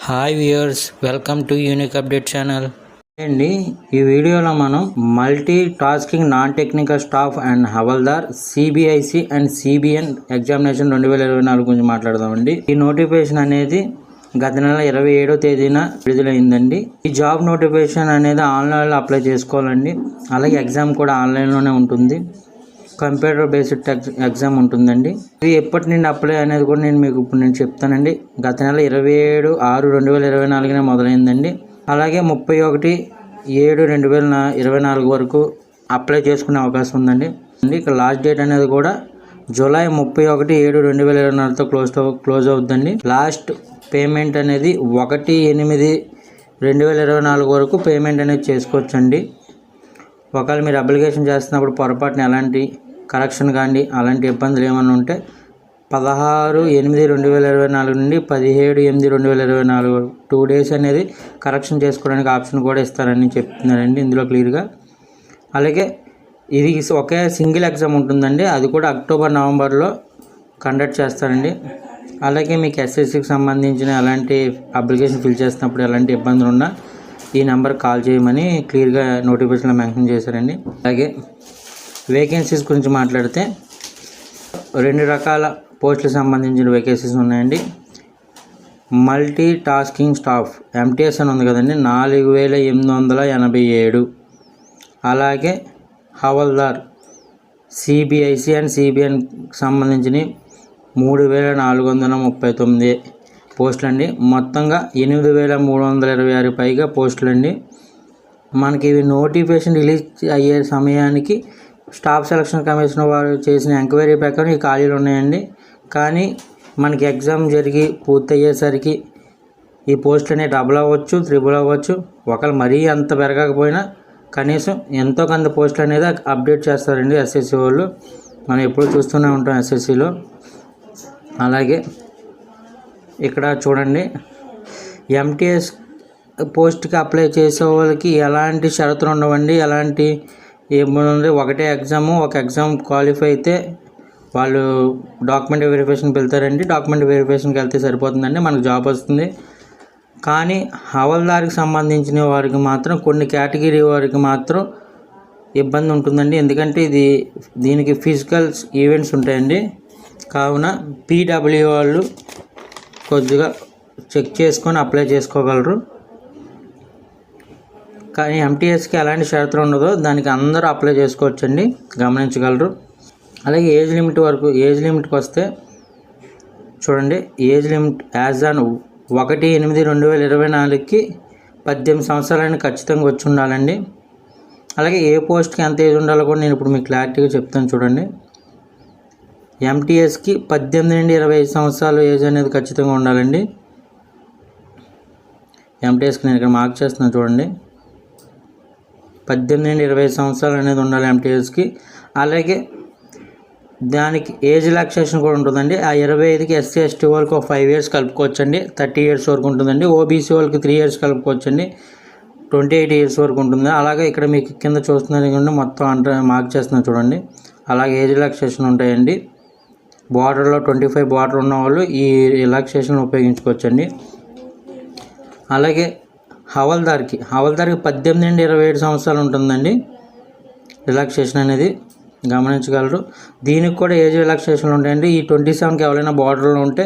Hi viewers, welcome to unique update channel అండి. ఈ వీడియోలో మనం multi tasking non technical staff and havildar CBIC and CBN examination 2024 గురించి మాట్లాడదామండి. ఈ నోటిఫికేషన్ అనేది గత నెల 27వ తేదీన విడుదలైందండి. ఈ జాబ్ నోటిఫికేషన్ అనేది ఆన్లైన్లో అప్లై చేసుకోవాలండి. అలాగే ఎగ్జామ్ కూడా ఆన్లైన్లోనే ఉంటుంది. కంప్యూటర్ బేస్డ్ ఎగ్జామ్ ఉంటుందండి. ఇది ఎప్పటి నుండి అప్లై అనేది కూడా నేను చెప్తానండి. గత నెల 27/6/2024 మొదలైందండి. అలాగే 31/7/2024 వరకు అప్లై చేసుకునే అవకాశం ఉందండి. ఇక లాస్ట్ డేట్ అనేది కూడా జూలై 31/7/2024తో క్లోజ్ అవుతుందండి. లాస్ట్ పేమెంట్ అనేది 1/8/2024 వరకు పేమెంట్ అనేది చేసుకోవచ్చండి. ఒకవేళ మీరు అప్లికేషన్ చేస్తున్నప్పుడు పొరపాటున ఎలాంటి కరెక్షన్ కానీ అలాంటి ఇబ్బందులు ఏమైనా ఉంటే 16/8/2024 నుండి 17/8/2024 2 డేస్ అనేది కరెక్షన్ చేసుకోవడానికి ఆప్షన్ కూడా ఇస్తారని చెప్తున్నారండి ఇందులో క్లియర్గా. అలాగే ఇది ఒకే సింగిల్ ఎగ్జామ్ ఉంటుందండి. అది కూడా అక్టోబర్-నవంబర్లో కండక్ట్ చేస్తారండి. అలాగే మీకు ఎస్ఎస్సికి సంబంధించిన ఎలాంటి అప్లికేషన్ ఫిల్ చేస్తున్నప్పుడు ఎలాంటి ఇబ్బందులు ఉన్నా ఈ నెంబర్ కాల్ చేయమని క్లియర్గా నోటిఫికేషన్లో మెన్షన్ చేశారండి. అలాగే వేకెన్సీస్ గురించి మాట్లాడితే 2 రకాల పోస్టులకు సంబంధించిన వేకెన్సీస్ ఉన్నాయండి. మల్టీ టాస్కింగ్ స్టాఫ్ ఎంటీఎస్ అని ఉంది కదండి, 4887. అలాగే హవల్దార్ సిబిఐసి అండ్ సిబిఎన్కి సంబంధించిన 3439 పోస్టులు అండి. మొత్తంగా 8326 పైగా పోస్టులు అండి. మనకి ఇవి నోటిఫికేషన్ రిలీజ్ అయ్యే సమయానికి స్టాఫ్ సెలక్షన్ కమిషన్ వారు చేసిన ఎంక్వైరీ ప్రకారం ఈ ఖాళీలు ఉన్నాయండి. కానీ మనకి ఎగ్జామ్ జరిగి పూర్తయ్యేసరికి ఈ పోస్టులు అనేవి డబుల్ అవ్వచ్చు, త్రిబుల్ అవ్వచ్చు. ఒకవేళ మరీ అంత పెరగకపోయినా కనీసం ఎంతో కొంత పోస్టులు అనేది అప్డేట్ చేస్తారండి ఎస్ఎస్సి వాళ్ళు. మనం ఎప్పుడు చూస్తూనే ఉంటాం ఎస్ఎస్సిలో. అలాగే ఇక్కడ చూడండి, ఎంటీఎస్ పోస్ట్కి అప్లై చేసే వాళ్ళకి ఎలాంటి షరతులు ఉండవండి. ఎలాంటి ఏముంది, ఒకటే ఎగ్జాము, ఒక ఎగ్జామ్ క్వాలిఫై అయితే వాళ్ళు డాక్యుమెంట్ వెరిఫికేషన్కి వెళ్తారండి. డాక్యుమెంట్ వెరిఫికేషన్కి వెళ్తే సరిపోతుందండి, మనకు జాబ్ వస్తుంది. కానీ హవల్దార్కి సంబంధించిన వారికి మాత్రం కొన్ని కేటగిరీ వారికి మాత్రం ఇబ్బంది ఉంటుందండి. ఎందుకంటే దీనికి ఫిజికల్ ఈవెంట్స్ ఉంటాయండి. కావున పీడబ్ల్యూ వాళ్ళు కొద్దిగా చెక్ చేసుకొని అప్లై చేసుకోగలరు. కానీ ఎంటీఎస్కి ఎలాంటి షరతులు ఉండదో దానికి అందరూ అప్లై చేసుకోవచ్చండి, గమనించగలరు. అలాగే ఏజ్ లిమిట్కి వస్తే చూడండి, ఏజ్ లిమిట్ యాజ్ ఆన్ 1/8/2024కి 18 సంవత్సరాలని ఖచ్చితంగా వచ్చి ఉండాలండి. అలాగే ఏ పోస్ట్కి ఎంత ఏజ్ ఉండాలో కూడా నేను ఇప్పుడు మీకు క్లారిటీగా చెప్తాను చూడండి. ఎంటీఎస్కి 18 నుండి 25 సంవత్సరాలు ఏజ్ అనేది ఖచ్చితంగా ఉండాలండి. ఎంటీఎస్కి నేను ఇక్కడ మార్క్ చేస్తున్నాను చూడండి, 18 నుండి 25 సంవత్సరాలు అనేది ఉండాలి ఎంటీఎస్కి. అలాగే దానికి ఏజ్ రిలాక్సేషన్ కూడా ఉంటుందండి. ఆ 25కి ఎస్సీ ఎస్టీ వాళ్ళకి ఒక 5 years కలుపుకోవచ్చండి, 30 years వరకు ఉంటుందండి. ఓబీసీ వాళ్ళకి 3 years కలుపుకోవచ్చండి, 28 years వరకు ఉంటుంది. అలాగే ఇక్కడ మీకు కింద చూస్తున్నారు మొత్తం మార్క్ చేస్తున్నాను చూడండి. అలాగే ఏజ్ రిలాక్సేషన్ ఉంటాయండి. బార్డర్లో 25 బార్డర్ ఉన్న వాళ్ళు ఈ రిలాక్సేషన్ ఉపయోగించుకోవచ్చండి. అలాగే హవల్దార్కి 18 నుండి 27 సంవత్సరాలు ఉంటుందండి రిలాక్సేషన్ అనేది, గమనించగలరు. దీనికి కూడా ఏజ్ రిలాక్సేషన్లు ఉంటాయండి. ఈ 27కి ఎవరైనా బార్డర్లో ఉంటే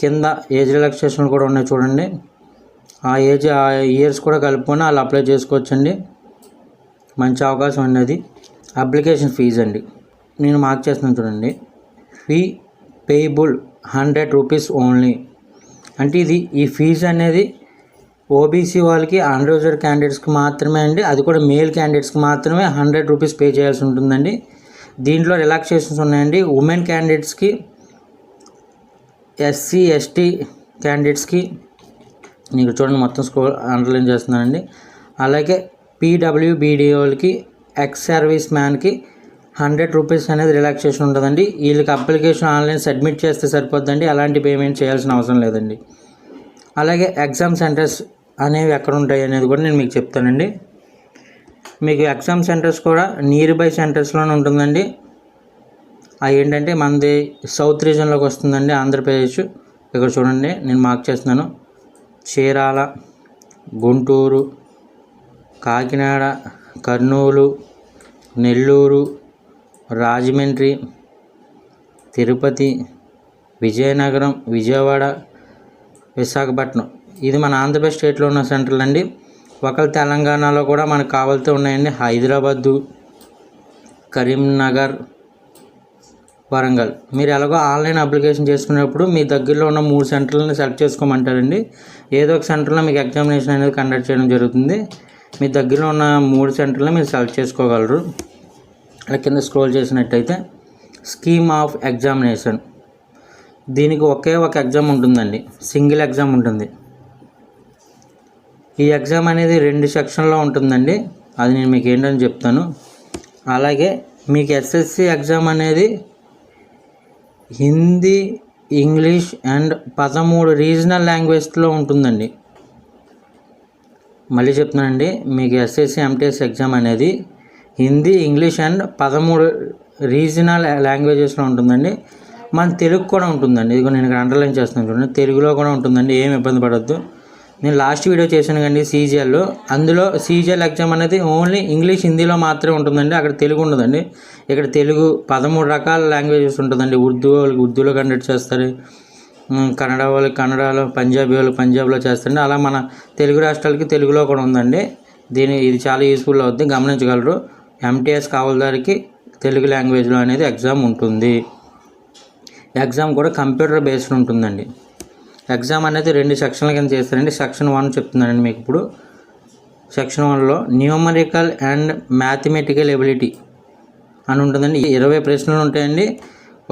కింద ఏజ్ రిలాక్సేషన్లు కూడా ఉన్నాయి చూడండి. ఆ ఇయర్స్ కూడా కలుపుకొని వాళ్ళు అప్లై చేసుకోవచ్చండి. మంచి అవకాశం అనేది. అప్లికేషన్ ఫీజు అండి నేను మార్క్ చేస్తున్నాను చూడండి. Fee payable 100 rupees only. అంటే ఈ ఫీజు అనేది ఓబీసీ వాళ్ళకి అన్రిజర్వ్డ్ క్యాండిడేట్స్కి మాత్రమే అండి. అది కూడా మేల్ క్యాండిడేట్స్కి మాత్రమే 100 రూపీస్ పే చేయాల్సి ఉంటుందండి. దీంట్లో రిలాక్సేషన్స్ ఉన్నాయండి. ఉమెన్ క్యాండిడేట్స్కి, ఎస్సీ ఎస్టీ క్యాండిడేట్స్కి మీకు చూడండి మొత్తం అండర్లైన్ చేస్తున్నానండి. అలాగే పీడబ్ల్యూబీడీ వాళ్ళకి, ఎక్స్ సర్వీస్ మ్యాన్కి 100 రూపీస్ అనేది రిలాక్సేషన్ ఉంటుందండి. వీళ్ళకి అప్లికేషన్ ఆన్లైన్ సబ్మిట్ చేస్తే సరిపోద్దండి, అలాంటి పేమెంట్ చేయాల్సిన అవసరం లేదండి. అలాగే ఎగ్జామ్ సెంటర్స్ అనేవి ఎక్కడ ఉంటాయి అనేది కూడా నేను మీకు చెప్తానండి. మీకు ఎగ్జామ్ సెంటర్స్ కూడా నియర్ బై సెంటర్స్లోనే ఉంటుందండి. అవి ఏంటంటే మనది సౌత్ రీజన్లోకి వస్తుందండి, ఆంధ్రప్రదేశ్. ఇక్కడ చూడండి నేను మార్క్ చేస్తున్నాను. చీరాల, గుంటూరు, కాకినాడ, కర్నూలు, నెల్లూరు, రాజమండ్రి, తిరుపతి, విజయనగరం, విజయవాడ, విశాఖపట్నం. ఇది మన ఆంధ్రప్రదేశ్ స్టేట్లో ఉన్న సెంటర్లు అండి. ఒకవేళ తెలంగాణలో కూడా మనకు కావాల్సి ఉన్నాయండి. హైదరాబాదు, కరీంనగర్, వరంగల్. మీరు ఎలాగో ఆన్లైన్ అప్లికేషన్ చేసుకునేటప్పుడు మీ దగ్గరలో ఉన్న 3 సెంటర్లను సెలెక్ట్ చేసుకోమంటారండి. ఏదో ఒక సెంటర్లో మీకు ఎగ్జామినేషన్ అనేది కండక్ట్ చేయడం జరుగుతుంది. మీ దగ్గరలో ఉన్న 3 సెంటర్లను మీరు సెలెక్ట్ చేసుకోగలరు. అలా కింద స్క్రోల్ చేసినట్టయితే స్కీమ్ ఆఫ్ ఎగ్జామినేషన్, దీనికి ఒకే ఒక ఎగ్జామ్ ఉంటుందండి, సింగిల్ ఎగ్జామ్ ఉంటుంది. ఈ ఎగ్జామ్ అనేది 2 సెక్షన్లో ఉంటుందండి. అది నేను మీకు ఏంటని చెప్తాను. అలాగే మీకు ఎస్ఎస్సి ఎగ్జామ్ అనేది హిందీ, ఇంగ్లీష్ అండ్ 13 రీజనల్ లాంగ్వేజ్లో ఉంటుందండి. మళ్ళీ చెప్తున్నానండి, మీకు ఎస్ఎస్సి ఎంటీఎస్ ఎగ్జామ్ అనేది హిందీ, ఇంగ్లీష్ అండ్ 13 రీజనల్ లాంగ్వేజెస్లో ఉంటుందండి. మన తెలుగు కూడా ఉంటుందండి. ఇది నేను ఇక్కడ అండర్లైన్ చేస్తున్నాను చూడండి, తెలుగులో కూడా ఉంటుందండి. ఏం ఇబ్బంది పడద్దు. నేను లాస్ట్ వీడియో చేశాను కండి సీజీఎల్, అందులో సీజీఎల్ ఎగ్జామ్ అనేది ఓన్లీ ఇంగ్లీష్, హిందీలో మాత్రమే ఉంటుందండి. అక్కడ తెలుగు ఉండదండి. ఇక్కడ తెలుగు 13 రకాల లాంగ్వేజెస్ ఉంటుందండి. ఉర్దూలో కండక్ట్ చేస్తారు, కన్నడ వాళ్ళకి కన్నడలో, పంజాబీ వాళ్ళకి పంజాబ్లో చేస్తారండి. అలా మన తెలుగు రాష్ట్రాలకి తెలుగులో కూడా ఉందండి. ఇది చాలా యూస్ఫుల్ అవుతుంది, గమనించగలరు. ఎంటీఎస్ కావాలదారికి తెలుగు లాంగ్వేజ్లో అనేది ఎగ్జామ్ ఉంటుంది. ఎగ్జామ్ కూడా కంప్యూటర్ బేస్డ్ ఉంటుందండి. ఎగ్జామ్ అనేది 2 సెక్షన్ల కింద చేస్తారండి. సెక్షన్ 1 చెప్తున్నానండి మీకు ఇప్పుడు. సెక్షన్ 1లో న్యూమరికల్ అండ్ మ్యాథమెటికల్ ఎబిలిటీ అని ఉంటుందండి. 20 ప్రశ్నలు ఉంటాయండి.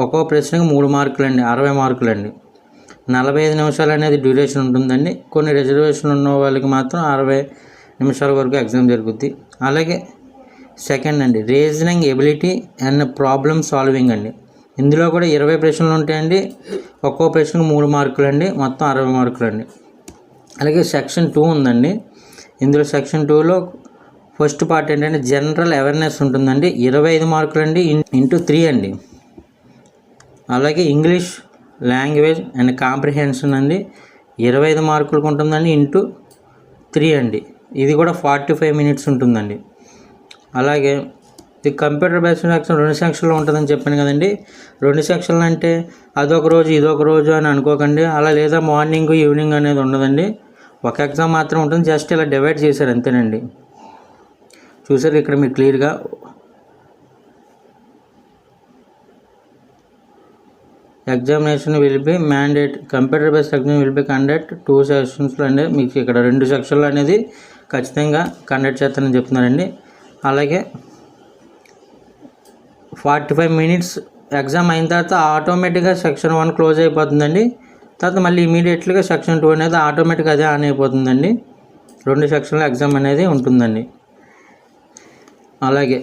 ఒక్కో ప్రశ్నకు 3 మార్కులు అండి, 60 మార్కులు అండి. 45 నిమిషాలు అనేది డ్యూరేషన్ ఉంటుందండి. కొన్ని రిజర్వేషన్ ఉన్న వాళ్ళకి మాత్రం 60 నిమిషాల వరకు ఎగ్జామ్ జరుగుద్ది. అలాగే సెకండ్ అండి reasoning ability and problem solving అండి. ఇందులో కూడా 20 ప్రశ్నలు ఉంటాయండి. ఒక్కో ప్రశ్నకు 3 మార్కులు అండి, మొత్తం 60 మార్కులు అండి. అలాగే సెక్షన్ 2 ఉందండి. ఇందులో సెక్షన్ 2లో ఫస్ట్ పార్ట్ ఏంటంటే జనరల్ అవేర్నెస్ ఉంటుందండి, 25 మార్కులు అండి, ఇంటూ 3 అండి. అలాగే ఇంగ్లీష్ లాంగ్వేజ్ అండ్ కాంప్రిహెన్షన్ అండి, 25 మార్కులకు ఉంటుందండి, ఇంటూ 3 అండి. ఇది కూడా 45 మినిట్స్ ఉంటుందండి. అలాగే ఇది కంప్యూటర్ బేస్డ్ ఎగ్జామ్ 2 సెక్షన్లో ఉంటుందని చెప్పాను కదండి. 2 సెక్షన్లు అంటే అదొక రోజు ఇదొక రోజు అని అనుకోకండి. అలా లేదా మార్నింగ్ ఈవినింగ్ అనేది ఉండదండి. ఒక ఎగ్జామ్ మాత్రం ఉంటుంది. జస్ట్ ఇలా డివైడ్ చేశారు అంతేనండి. చూసారు ఇక్కడ మీరు క్లియర్గా. Examination will be mandate, computer based exam will be conduct 2 సెక్షన్స్లో అండి. మీకు ఇక్కడ 2 సెక్షన్లు అనేది ఖచ్చితంగా కండక్ట్ చేస్తానని చెప్తున్నారండి. అలాగే 45 మినిట్స్ ఎగ్జామ్ అయిన తర్వాత ఆటోమేటిక్గా సెక్షన్ 1 క్లోజ్ అయిపోతుందండి. తర్వాత మళ్ళీ ఇమీడియట్లీగా సెక్షన్ 2 అనేది ఆటోమేటిక్గా అదే ఆన్ అయిపోతుందండి. 2 సెక్షన్ల ఎగ్జామ్ అనేది ఉంటుందండి. అలాగే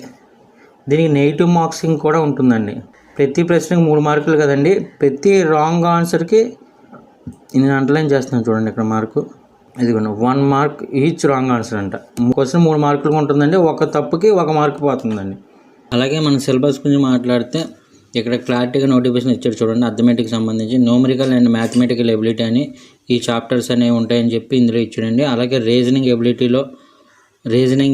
దీనికి నెగిటివ్ మార్క్సింగ్ కూడా ఉంటుందండి. ప్రతి ప్రశ్నకు 3 మార్కులు కదండి. ప్రతి రాంగ్ ఆన్సర్కి నేను అండర్లైన్ చేస్తున్నాను చూడండి ఇక్కడ మార్కు. ఇదిగోండి 1 మార్క్ ఈచ్ రాంగ్ ఆన్సర్ అంట. క్వశ్చన్ 3 మార్కులు ఉంటుందండి. ఒక తప్పుకి 1 మార్కు పోతుందండి. అలాగే మన సిలబస్ గురించి మాట్లాడితే ఇక్కడ క్లారిటీగా నోటిఫికేషన్ ఇచ్చారు చూడండి. అథమెటిక్కి సంబంధించి న్యూమరికల్ అండ్ మ్యాథమెటికల్ ఎబిలిటీ అని ఈ చాప్టర్స్ అనేవి ఉంటాయని చెప్పి ఇందులో ఇచ్చాడండి. అలాగే reasoning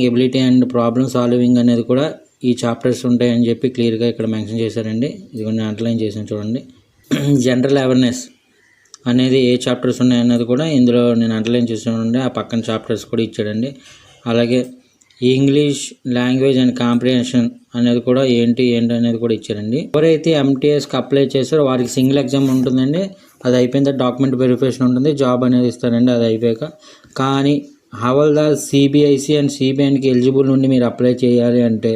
ability and problem solving అనేది కూడా ఈ చాప్టర్స్ ఉంటాయని చెప్పి క్లియర్గా ఇక్కడ మెన్షన్ చేశారండి. ఇది కొన్ని అండర్లైన్ చేశాను చూడండి. జనరల్ అవేర్నెస్ అనేది ఏ చాప్టర్స్ ఉన్నాయన్నది కూడా ఇందులో నేను అండర్లైన్ చేసానండి. ఆ పక్కన చాప్టర్స్ కూడా ఇచ్చాడండి. అలాగే ఇంగ్లీష్ లాంగ్వేజ్ అండ్ కాంప్రిహెన్షన్ అనేది కూడా ఏంటి అనేది కూడా ఇచ్చారండి. ఎవరైతే ఎంటీఎస్కి అప్లై చేస్తారో వారికి సింగిల్ ఎగ్జామ్ ఉంటుందండి. అది అయిపోయిన తర్వాత డాక్యుమెంట్ వెరిఫికేషన్ ఉంటుంది, జాబ్ అనేది ఇస్తారండి అది అయిపోయాక. కానీ హవల్దార్, సిబిఐసి అండ్ సిబిఎన్కి ఎలిజిబుల్ నుండి మీరు అప్లై చేయాలి అంటే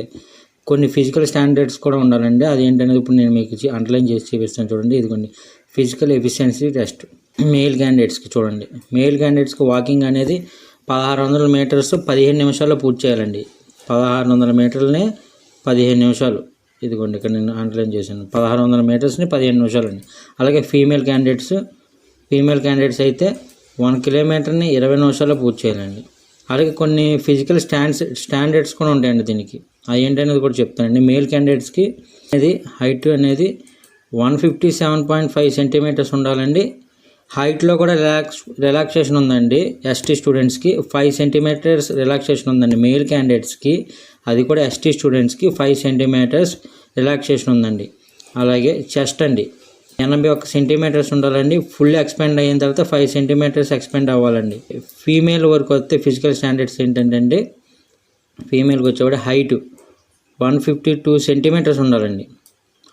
కొన్ని ఫిజికల్ స్టాండర్డ్స్ కూడా ఉండాలండి. అది ఏంటనేది ఇప్పుడు నేను మీకు అండర్లైన్ చేసి చూపిస్తాను చూడండి. ఇదిగోండి ఫిజికల్ ఎఫిషియన్సీ టెస్ట్ మేల్ క్యాండిడేట్స్కి చూడండి. మేల్ క్యాండిడేట్స్కి వాకింగ్ అనేది 1600 మీటర్స్ 15 నిమిషాల్లో పూర్తి చేయాలండి. 1600 మీటర్లని 15 నిమిషాలు. ఇదిగోండి ఇక్కడ నేను అండర్లైన్ చేశాను. 1600 మీటర్స్ని 15 నిమిషాలండి. అలాగే ఫీమేల్ క్యాండిడేట్స్ అయితే 1 కిలోమీటర్ని 20 నిమిషాల్లో పూర్తి చేయాలండి. అలాగే కొన్ని ఫిజికల్ స్టాండర్డ్స్ కూడా ఉంటాయండి దీనికి. అవి ఏంటనేది కూడా చెప్తానండి. మేల్ క్యాండిడేట్స్కి అనేది హైట్ అనేది 157.5 సెంటీమీటర్స్ ఉండాలండి. హైట్లో కూడా రిలాక్సేషన్ ఉందండి. ఎస్టీ స్టూడెంట్స్కి 5 సెంటీమీటర్స్ రిలాక్సేషన్ ఉందండి. మెయిల్ క్యాండిడేట్స్కి, అది కూడా ఎస్టీ స్టూడెంట్స్కి 5 సెంటీమీటర్స్ రిలాక్సేషన్ ఉందండి. అలాగే చెస్ట్ అండి 81 సెంటీమీటర్స్ ఉండాలండి. ఫుల్ ఎక్స్పెండ్ అయిన తర్వాత 5 సెంటీమీటర్స్ ఎక్స్పెండ్ అవ్వాలండి. ఫీమేల్ వరకు వస్తే ఫిజికల్ స్టాండర్డ్స్ ఏంటంటే ఫీమేల్కి వచ్చేవాడు హైట్ 152 సెంటీమీటర్స్ ఉండాలండి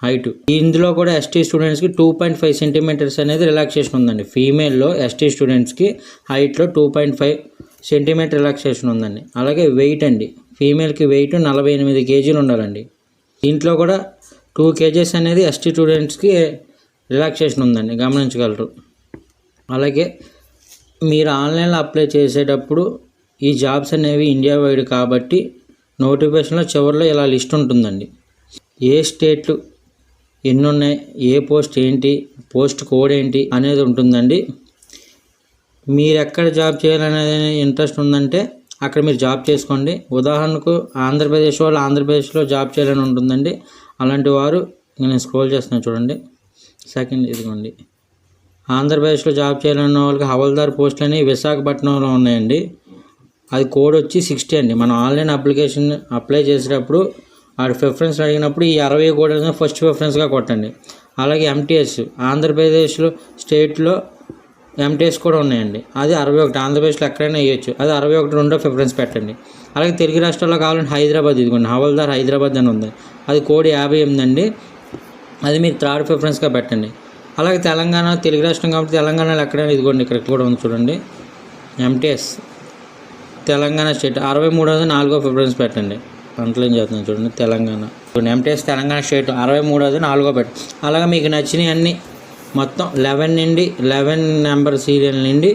హైట్. ఇందులో కూడా ఎస్టీ స్టూడెంట్స్కి 2.5 సెంటీమీటర్స్ అనేది రిలాక్సేషన్ ఉందండి. ఫీమేల్లో ఎస్టీ స్టూడెంట్స్కి హైట్లో 2.5 సెంటీమీటర్ రిలాక్సేషన్ ఉందండి. అలాగే వెయిట్ అండి, ఫీమేల్కి వెయిట్ 48 కేజీలు ఉండాలండి. దీంట్లో కూడా 2 కేజెస్ అనేది ఎస్టీ స్టూడెంట్స్కి రిలాక్సేషన్ ఉందండి, గమనించగలరు. అలాగే మీరు ఆన్లైన్లో అప్లై చేసేటప్పుడు ఈ జాబ్స్ అనేవి ఇండియా వైడ్ కాబట్టి నోటిఫికేషన్లో చివరిలో ఇలా లిస్ట్ ఉంటుందండి. ఏ స్టేట్లు ఎన్ని ఉన్నాయి, ఏ పోస్ట్ ఏంటి, పోస్ట్ కోడ్ ఏంటి అనేది ఉంటుందండి. మీరు ఎక్కడ జాబ్ చేయాలనేది ఇంట్రెస్ట్ ఉందంటే అక్కడ మీరు జాబ్ చేసుకోండి. ఉదాహరణకు ఆంధ్రప్రదేశ్ వాళ్ళు ఆంధ్రప్రదేశ్లో జాబ్ చేయాలని ఉంటుందండి. అలాంటి వారు నేను స్క్రోల్ చేస్తున్నాను చూడండి, సెకండ్ ఇదిగోండి. ఆంధ్రప్రదేశ్లో జాబ్ చేయాలన్న వాళ్ళకి హవల్దార్ పోస్టులు అనేవి విశాఖపట్నంలో ఉన్నాయండి. అది కోడ్ వచ్చి 60 అండి. మనం ఆన్లైన్ అప్లికేషన్ అప్లై చేసేటప్పుడు వాడి ప్రిఫరెన్స్ అడిగినప్పుడు ఈ 60 కోడ్ అనేది ఫస్ట్ ప్రిఫరెన్స్గా కొట్టండి. అలాగే ఎంటీఎస్ ఆంధ్రప్రదేశ్లో స్టేట్లో ఎంటీఎస్ కూడా ఉన్నాయండి. అది 61. ఆంధ్రప్రదేశ్లో ఎక్కడైనా వేయచ్చు. అది 61 రెండో ప్రిఫరెన్స్ పెట్టండి. అలాగే తెలుగు రాష్ట్రాల్లో కావాలంటే హైదరాబాద్, ఇదిగోండి హవల్దార్ హైదరాబాద్ అని ఉంది, అది కోడ్ 58 అండి. అది మీరు థర్డ్ ప్రిఫరెన్స్గా పెట్టండి. అలాగే తెలంగాణ, తెలుగు రాష్ట్రం కాబట్టి తెలంగాణలో ఎక్కడైనా ఇదిగోండి ఇక్కడ కూడా ఉంది చూడండి, ఎంటీఎస్ తెలంగాణ స్టేట్ 63 4వ ప్రిఫరెన్స్ పెట్టండి. అంతలేం చేస్తున్నాను చూడండి, తెలంగాణ ఎంటీఎస్ తెలంగాణ స్టేట్ 63 4వ పెట్టండి. అలాగే మీకు నచ్చినవి అన్నీ మొత్తం 11 నెంబర్ సీరియల్ నుండి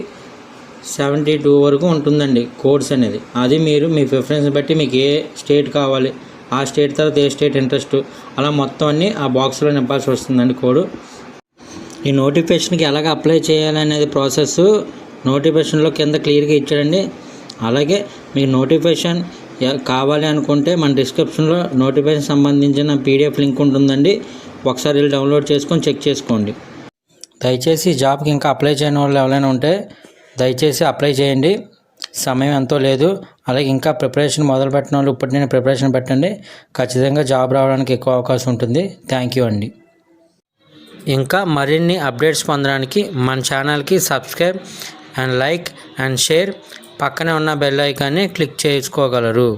72 వరకు ఉంటుందండి కోడ్స్ అనేది. అది మీరు మీ ప్రిఫరెన్స్ బట్టి మీకు ఏ స్టేట్ కావాలి, ఆ స్టేట్ తర్వాత ఏ స్టేట్ ఇంట్రెస్ట్, అలా మొత్తం అన్నీ ఆ బాక్స్లో నింపాల్సి వస్తుందండి కోడ్. ఈ నోటిఫికేషన్కి ఎలాగ అప్లై చేయాలనేది ప్రాసెస్ నోటిఫికేషన్లో కింద క్లియర్గా ఇచ్చాడండి. అలాగే మీకు నోటిఫికేషన్ కావాలి అనుకుంటే మన డిస్క్రిప్షన్లో నోటిఫికేషన్ సంబంధించిన PDF లింక్ ఉంటుందండి. ఒకసారి వెళ్ళి డౌన్లోడ్ చేసుకొని చెక్ చేసుకోండి. దయచేసి జాబ్కి ఇంకా అప్లై చేయని వాళ్ళు ఎవరైనా ఉంటే దయచేసి అప్లై చేయండి, సమయం ఎంతో లేదు. అలాగే ఇంకా ప్రిపరేషన్ మొదలు పెట్టిన వాళ్ళు ఇప్పటి నేను ప్రిపరేషన్ పెట్టండి, ఖచ్చితంగా జాబ్ రావడానికి ఎక్కువ అవకాశం ఉంటుంది. థ్యాంక్ యూ అండి. ఇంకా మరిన్ని అప్డేట్స్ పొందడానికి మన ఛానల్కి subscribe and like and share, పక్కనే ఉన్న బెల్ ఐకాన్ని క్లిక్ చేసుకోగలరు.